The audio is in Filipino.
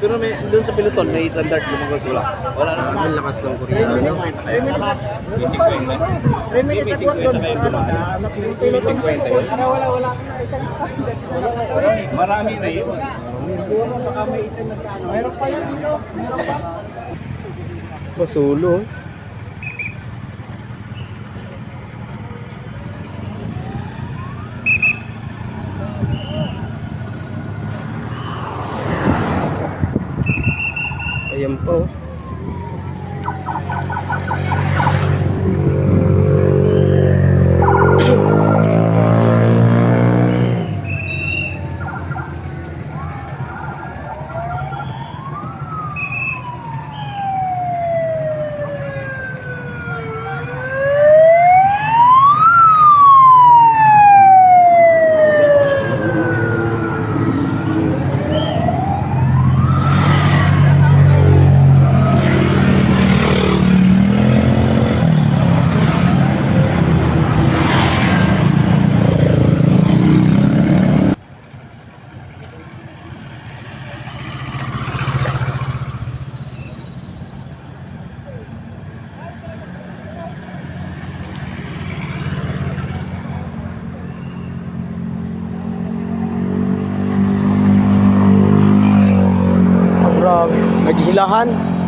Pero may doon sa Piloton, may standard lumagos wala. Wala naman. Ang lakas ng Koreano. May 50 kayo dumaan. May 50 yun. Wala. Marami na yun. Baka may isa nagkano. Meron pa yun dito. Meron pa. Masulo. Ayan po. Grabe, naghihilahan.